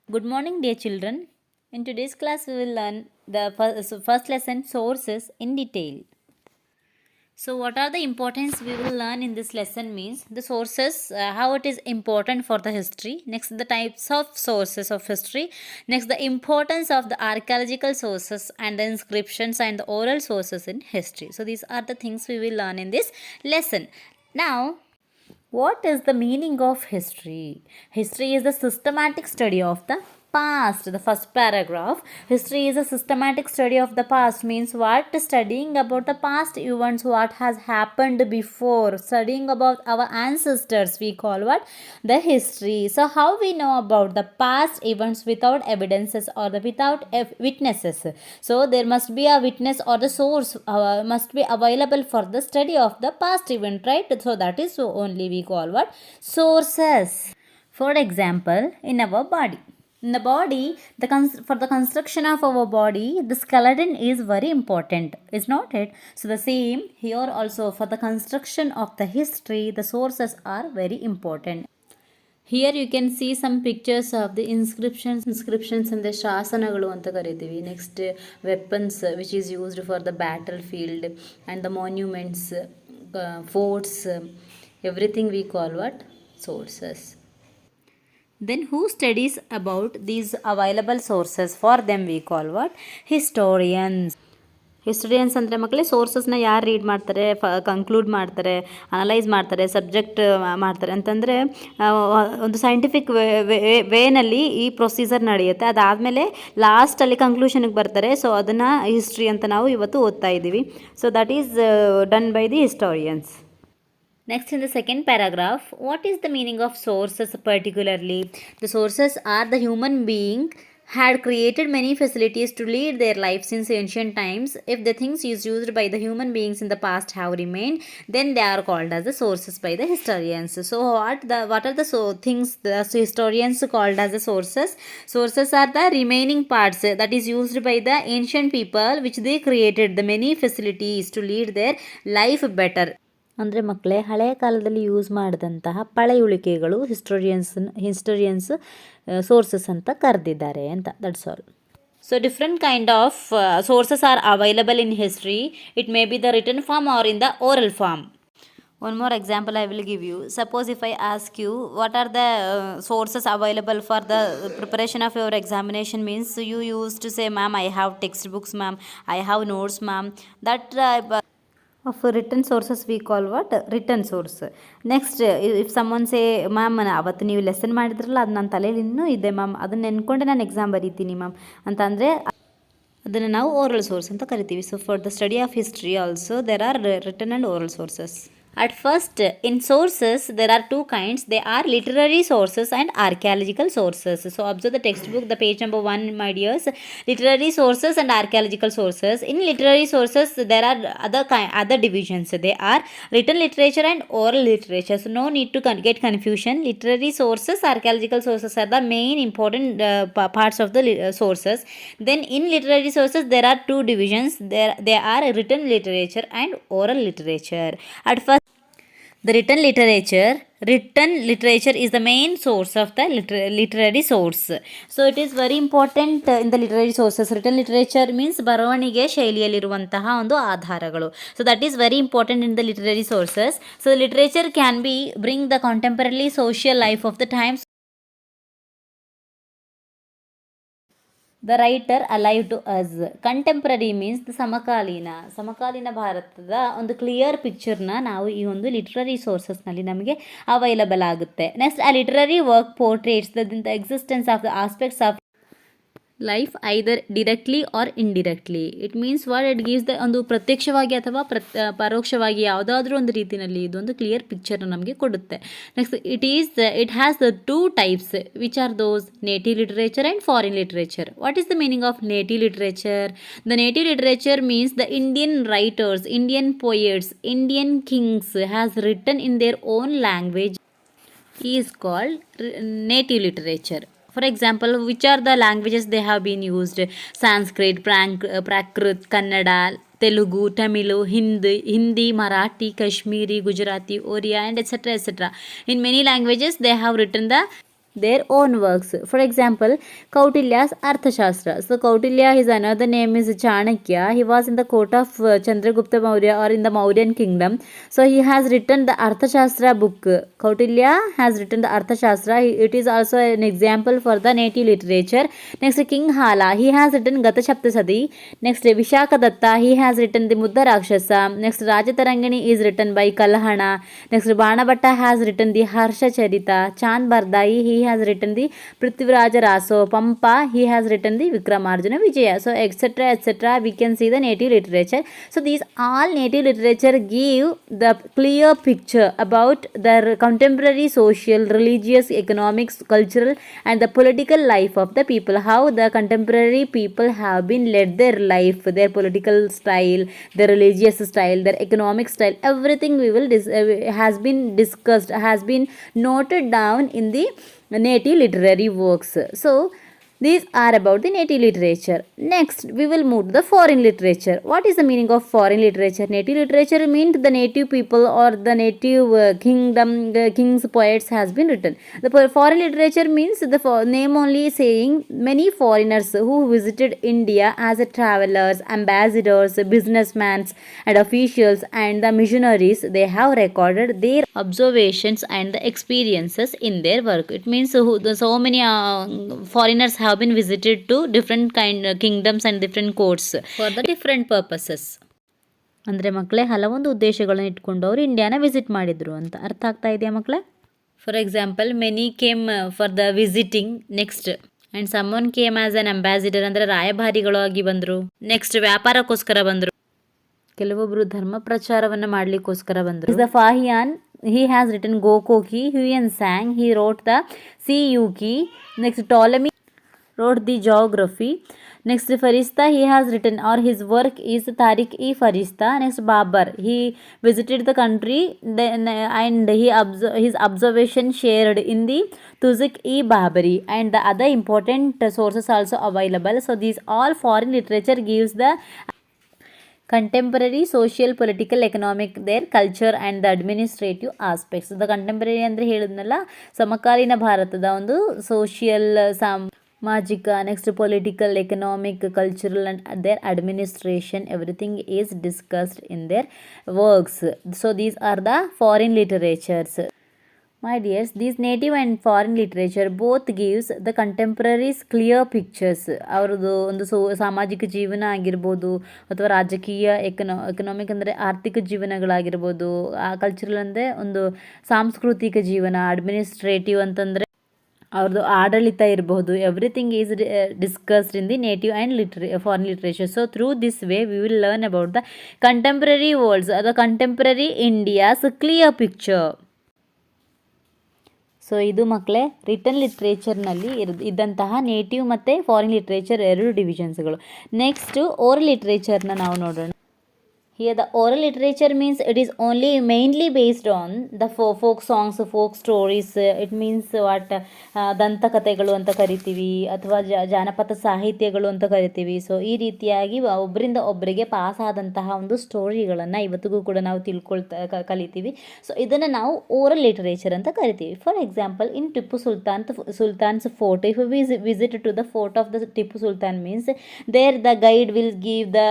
Good morning, dear children. In today's class, we will learn the first lesson sources in detail. So, what are the importance we will learn in this lesson means the sources, how it is important for the history. Next, the types of sources of history. Next, the importance of the archaeological sources and the inscriptions and the oral sources in history. So, these are the things we will learn in this lesson. Now, what is the meaning of history? History is the systematic study of the past. The first paragraph. History is a systematic study of the past means what? Studying about the past events, what has happened before. Studying about our ancestors, we call what? The history. So how we know about the past events without evidences or without witnesses? So there must be a witness or the source must be available for the study of the past event, right? So that is only we call what? Sources. For example, in our body. In the body, for the construction of our body, the skeleton is very important, is not it? So the same here also for the construction of the history, the sources are very important. Here you can see some pictures of the inscriptions and the ಶಾಸನಗಳು ಅಂತ ಕರಿತೀವಿ. Next, weapons which is used for the battlefield and the monuments, forts, everything we call what? Sources. Then who studies about these available sources? For them we call what? Historians. Historians ಅಂದರೆ ಮಕ್ಕಳೇ ಸೋರ್ಸಸ್ನ ಯಾರು read ಮಾಡ್ತಾರೆ, conclude ಮಾಡ್ತಾರೆ, analyse ಮಾಡ್ತಾರೆ, subject ಮಾಡ್ತಾರೆ ಅಂತಂದರೆ ಒಂದು scientific ವೇನಲ್ಲಿ ಈ ಪ್ರೊಸೀಜರ್ ನಡೆಯುತ್ತೆ. ಅದಾದಮೇಲೆ ಲಾಸ್ಟಲ್ಲಿ ಕನ್ಕ್ಲೂಷನ್ಗೆ ಬರ್ತಾರೆ. ಸೊ ಅದನ್ನು ಹಿಸ್ಟ್ರಿ ಅಂತ ನಾವು ಇವತ್ತು ಓದ್ತಾ ಇದ್ದೀವಿ. So that is done by the historians. Next, in the second paragraph, what is the meaning of sources particularly? The sources are the human being had created many facilities to lead their life since ancient times. If the things used by the human beings in the past have remained, then they are called as the sources by the historians. So what are the things the historians called as the sources? Sources are the remaining parts that is used by the ancient people which they created the many facilities to lead their life better. ಅಂದರೆ ಮಕ್ಕಳೇ ಹಳೆಯ ಕಾಲದಲ್ಲಿ use ಮಾಡಿದಂತಹ ಪಳೆಯುಳಿಕೆಗಳು historians sources ಅಂತ ಕರೆದಿದ್ದಾರೆ ಅಂತ. That's all. So different kind of sources are available in history. It may be the written form or in the oral form. One more example I will give you. Suppose if I ask you what are the sources available for the preparation of your examination means you used to say, ma'am, I have textbooks, ma'am, I have notes, ma'am. That of written sources we call what? Written source. Next, if someone say, ma'am ಅವತ್ತು ನೀವು lesson ಮಾಡಿದ್ರಲ್ಲ ಅದು ನನ್ನ ತಲೆಯಲ್ಲಿ ಇನ್ನೂ ಇದೆ ma'am, ಅದನ್ನು ನೆನ್ಕೊಂಡೆ ನಾನು ಎಕ್ಸಾಮ್ ಬರೀತೀನಿ ಮ್ಯಾಮ್ ಅಂತಂದರೆ ಅದನ್ನು ನಾವು ಓರಲ್ ಸೋರ್ಸ್ ಅಂತ ಕರಿತೀವಿ. So for the study of history also there are written and oral sources. At first, in sources, there are two kinds. They are literary sources and archaeological sources. So, observe the textbook, the page number 1, my dears. Literary sources and archaeological sources. In literary sources, there are other divisions. They are written literature and oral literature. So, no need to get confusion. Literary sources, archaeological sources are the main important parts of the sources. Then, in literary sources, there are two divisions. They are written literature and oral literature. At first, the written literature is the main source of the literary source. So it is very important in the literary sources. Written literature means ಬರವಣಿಗೆ ಶೈಲಿಯಲ್ಲಿರುವಂತಹ ಒಂದು ಆಧಾರಗಳು. So that is very important in the literary sources. So the literature can be bring the contemporary social life of the times. The writer alive to us. Contemporary means the ಸಮಕಾಲೀನ ಭಾರತದ ಒಂದು clear ಪಿಕ್ಚರ್ನ ನಾವು ಈ ಒಂದು literary ಸೋರ್ಸಸ್ನಲ್ಲಿ ನಮಗೆ available ಆಗುತ್ತೆ. Next, a literary work portrays the existence of the aspects of life either directly or indirectly. It means what it gives the ಒಂದು ಪ್ರತ್ಯಕ್ಷವಾಗಿ ಅಥವಾ ಪರೋಕ್ಷವಾಗಿ ಯಾವುದಾದ್ರೂ ಒಂದು ರೀತಿಯಲ್ಲಿ ಇದೊಂದು ಕ್ಲಿಯರ್ ಪಿಕ್ಚರ್ನ ನಮಗೆ ಕೊಡುತ್ತೆ. Next, it has the two types which are those native literature and foreign literature. What is the meaning of native literature? The native literature means the Indian writers, Indian poets, Indian Kings has written in their own language is called native literature. For example, which are the languages they have been used? Sanskrit, Prakrit, Kannada, Telugu, Tamil, Hindi, Marathi, Kashmiri, Gujarati, Oriya, and etc. etc. In many languages, they have written the their own works. For example, Kautilya's Arthashastra. So Kautilya, his another name is Chanakya. He was in the court of Chandragupta Maurya, or in the Mauryan kingdom. So he has written the Arthashastra book. Kautilya has written the Arthashastra. It is also an example for the native literature. Next, King Hala, he has written Gatashaptasadi. Next, Vishakadatta, he has written the Muddha Rakshasa. Next, Rajatarangini is written by Kalahana. Next, Banabhatta has written the Harsha Charita. Chand Bardai, he has written the Prithviraja Raso. Pampa, he has written the Vikramarjuna Vijaya. So etc etc, we can see the native literature. So these all native literature give the clear picture about the contemporary social, religious, economics, cultural and the political life of the people, how the contemporary people have been led their life, their political style, their religious style, their economic style, everything we will has been discussed, has been noted down in the native literary works. So these are about the native literature. Next, we will move to the foreign literature. What is the meaning of foreign literature? Native literature means the native people or the native kingdom, kings, poets has been written. The foreign literature means the name only saying many foreigners who visited India as a travelers, ambassadors, businessmen and officials and the missionaries. They have recorded their observations and the experiences in their work. It means so many foreigners have been visited to different kingdoms and different courts for the different purposes. ಅಂದರೆ ಮಕ್ಕಳೇ ಹಲವೊಂದು ಉದ್ದೇಶಗಳನ್ನು ಇಟ್ಕೊಂಡು ಅವರು ಇಂಡಿಯಾನ visit ಮಾಡಿದರು ಅಂತ ಅರ್ಥ ಆಗ್ತಾ ಇದೆಯಾ ಮಕ್ಕಳೇ? For example, many came for the visiting. Next, and summon came as an ambassador, ಅಂದರೆ ರಾಯಭಾರಿಗಳಾಗಿ ಬಂದರು. ನೆಕ್ಸ್ಟ್, ವ್ಯಾಪಾರಕ್ಕೋಸ್ಕರ ಬಂದರು. ಕೆಲವೊಬ್ಬರು ಧರ್ಮ ಪ್ರಚಾರವನ್ನು ಮಾಡಲಿಕ್ಕೋಸ್ಕರ ಬಂದರು. The ಫಾಹಿಯಾನ್, he has written Gokoki. Huyen Sang, he wrote the Siyuki. Next, Ptolemy wrote the geography. Next, Farista, he has written, or his work is Tariq-e-Farista. Next, Babar, he visited the country and his observation shared in the Tuzuk-e-Babari, and the other important sources also available. So these all foreign literature gives the contemporary social, political, economic, their culture and the administrative aspects. The contemporary ಅಂದರೆ ಹೇಳಿದ್ನಲ್ಲ, ಸಮಕಾಲೀನ ಭಾರತದ ಒಂದು social, ಸಾಮಾಜಿಕ, next political, economic, cultural and their administration, everything is discussed in their works. So these are the foreign literatures. My dears, these native and foreign literature both gives the contemporaries clear pictures. ಅವರದ್ದು ಒಂದು ಸಾಮಾಜಿಕ ಜೀವನ ಆಗಿರ್ಬೋದು, ಅಥವಾ ರಾಜಕೀಯ, economic ಅಂದರೆ ಆರ್ಥಿಕ ಜೀವನಗಳಾಗಿರ್ಬೋದು, cultural ಅಂದರೆ ಒಂದು ಸಾಂಸ್ಕೃತಿಕ ಜೀವನ, ಅಡ್ಮಿನಿಸ್ಟ್ರೇಟಿವ್ ಅಂತಂದರೆ ಅವ್ರದ್ದು ಆಡಳಿತ ಇರಬಹುದು. Everything is discussed in the native and foreign literature. So through this way we will learn about the contemporary worlds, the contemporary India's clear picture. So ಇದು ಮಕ್ಕಳೇ ರಿಟರ್ನ್ ಲಿಟ್ರೇಚರ್ನಲ್ಲಿ ಇದ್ದಂತಹ ನೇಟಿವ್ ಮತ್ತು ಫಾರಿನ್ ಲಿಟ್ರೇಚರ್ ಎರಡು ಡಿವಿಷನ್ಸ್ಗಳು. Next oral ಲಿಟ್ರೇಚರ್ನ ನಾವು ನೋಡೋಣ. Here the oral literature means it is only mainly based on the folk songs, folk stories. It means what ದಂತಕಥೆಗಳು ಅಂತ ಕರಿತೀವಿ, ಅಥವಾ ಜಾನಪದ ಸಾಹಿತ್ಯಗಳು ಅಂತ ಕರಿತೀವಿ. ಸೊ ಈ ರೀತಿಯಾಗಿ ಒಬ್ಬರಿಂದ ಒಬ್ಬರಿಗೆ ಪಾಸ್ ಆದಂತಹ ಒಂದು ಸ್ಟೋರಿಗಳನ್ನು ಇವತ್ತಿಗೂ ಕೂಡ ನಾವು ಕಲಿತೀವಿ. ಸೊ ಇದನ್ನು ನಾವು ಓರಲ್ ಲಿಟರೇಚರ್ ಅಂತ ಕರಿತೀವಿ. For example, in Tipu Sultan's fort, if we visit to the fort of the Tipu Sultan means there the guide will give the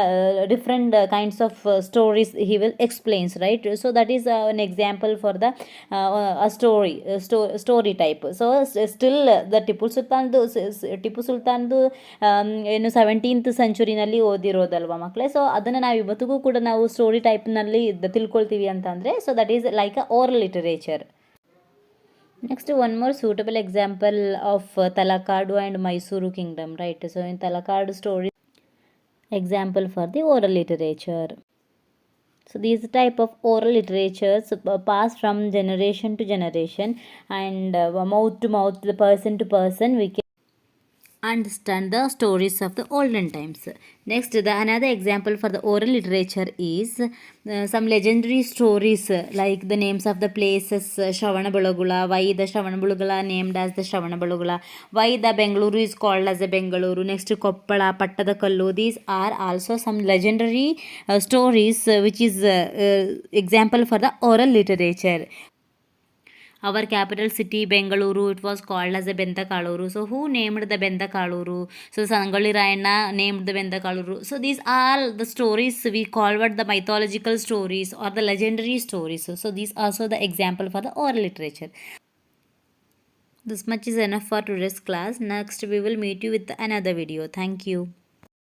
different kinds of stories he will explains, right? So that is an example for the a story type. So still the Tipu ಸುಲ್ತಾನ್ದು ಏನು 17th ಸೆಂಚುರಿನಲ್ಲಿ ಓದಿರೋದಲ್ವ ಮಕ್ಕಳೇ. So ಅದನ್ನು ನಾವು ಇವತ್ತಿಗೂ ಕೂಡ ನಾವು story ಟೈಪ್ನಲ್ಲಿ ತಿಳ್ಕೊಳ್ತೀವಿ ಅಂತಂದರೆ, so that is like a oral literature. Next, one more suitable example of Talakadu and Mysuru kingdom, right? So in Talakadu story, example for the oral literature. So these type of oral literatures pass from generation to generation, and mouth to mouth, the person to person, we can understand the stories of the olden times. Next, another example for the oral literature is some legendary stories, like the names of the places, Shravanabelagula, why the Shravanabelagula named as the Shravanabelagula, why the Bengaluru is called as a Bengaluru. Next, Koppala, Pattadakallu. These are also some legendary stories which is example for the oral literature. our capital city Bengaluru, it was called as the Bendakaluru. So who named the Bendakaluru? So Sangoli Rayana named the Bendakaluru. So these are the stories we call what the mythological stories or the legendary stories. So these are also the example for the oral literature. This much is enough for today's class. Next we will meet you with another video. Thank you.